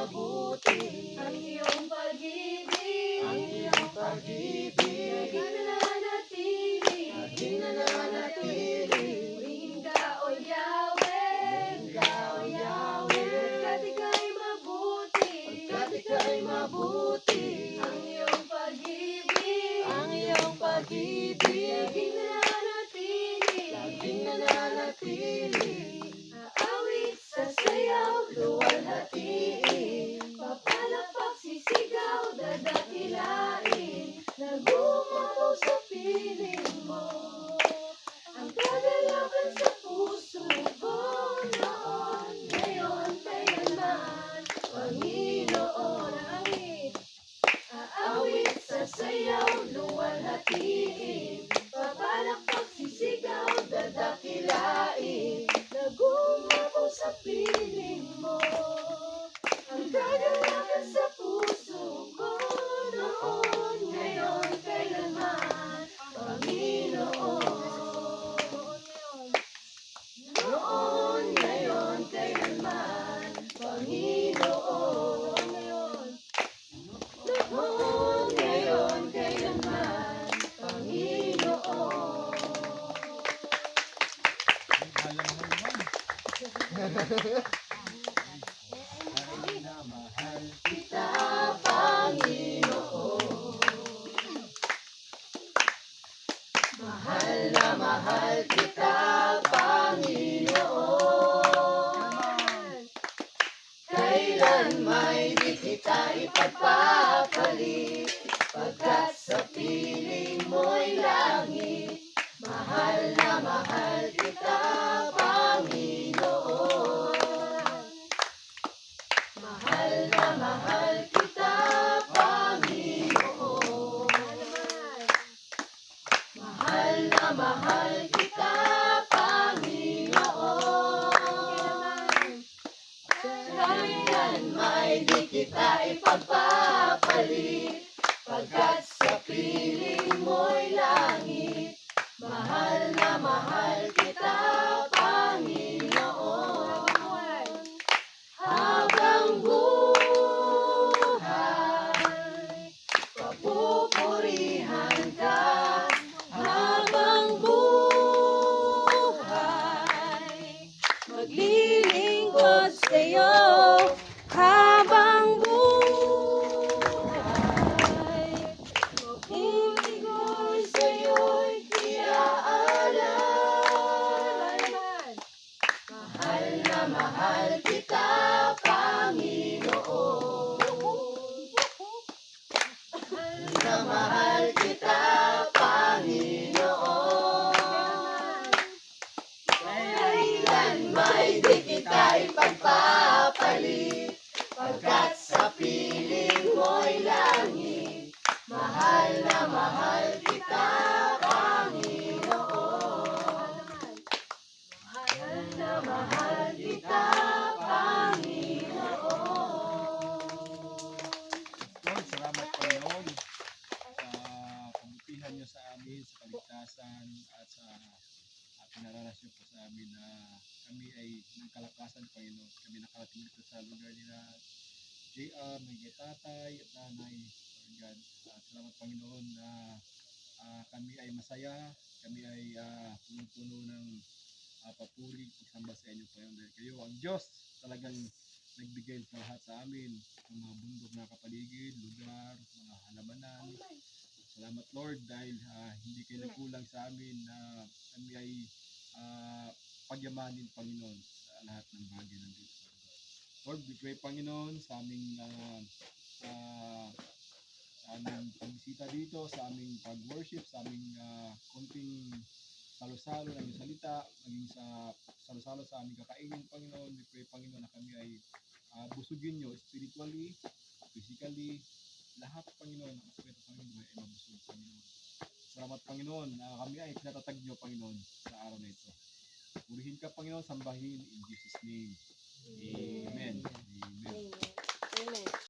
mabuti. Ang iyong pag-ibig, ang iyong pag-ibig, laging nananatili, laging nananatili. Purihin ka, O Yahweh, purihin ka, O Yahweh, pagkat ika'y mabuti, pagkat ika'y mabuti. Ang iyong pag-ibig, ang iyong pag-ibig, laging nananatili, laging nananatili. Aawit sa sayaw, luwalhatiin, papalakpak, sisigaw, dadakilain, nagumapaw sa piling mo. Ang kagalakan sa puso ko noon, ngayon, kailanman, Panginoon. Aawit sa sayaw, luwalhatiin, papalakpak, sisigaw, dadakilain, nagumapaw sa piling mo. Ang kagalakan sa puso ko noon, ngayon, kailanman, Panginoon. Noon, ngayon, kailanman, Panginoon. Noon, ngayon, kailanman, Panginoon. Mahal Kita, Panginoon. Mahal na mahal kita, Panginoon. Kailan may di kita ipagpapalit, pagkat sa piling mo'y langit. Mahal na mahal kita, Panginoon. Mahal na mahal kita, Panginoon. Mahal na mahal kita, Panginoon. Kailan may di kita ipagpapalit, pagkat sa piling mo'y langit. Mahal na mahal kita, Panginoon. Habang buhay, papupurihan ka. Habang buhay, maglilingkod sa'yo. Habang buhay, maglilingkod sa'yo'y iaalay. Mahal na mahal kita, Panginoon. Mahal na mahal kita, Panginoon. Kailan may di kita ipagpapalit, pagkat sa piling mo'y langit. Mahal na mahal kita, Panginoon. Mahal na mahal kita, Panginoon. Lord, salamat Panginoon sa kabutihan niyo sa amin, sa kaligtasan at sa pinararasyon po sa amin na kami ay ng kalakasan, Panginoon. Kami nakarating dito sa lugar nila JR, may tatay at nanay, Lord God. Salamat Panginoon na kami ay masaya, kami ay puno ng papuri, pagsamba sa inyo Panginoon. Dahil kayo ang Diyos talagang nagbigay sa lahat sa amin, ng mga bundok na kapaligid, lugar, mga halamanan. Salamat Lord dahil hindi kayo nagkulang sa amin na kami ay pagyamanin Panginoon sa lahat ng bagay ng Diyos. Lord, we pray Panginoon sa aming pagbisita dito, sa aming pag-worship, sa aming konting salo-salo ng iyong salita, maging sa salo-salo sa aming kakainin Panginoon. We pray Panginoon na kami ay busugin nyo spiritually, physically, lahat Panginoon ng aspeto sa aming buhay ay mabusog Panginoon. Salamat Panginoon na kami ay pinatatag nyo Panginoon sa araw na ito. Purihin ka Panginoon, sambahin in Jesus name. Amen. Amen. Amen.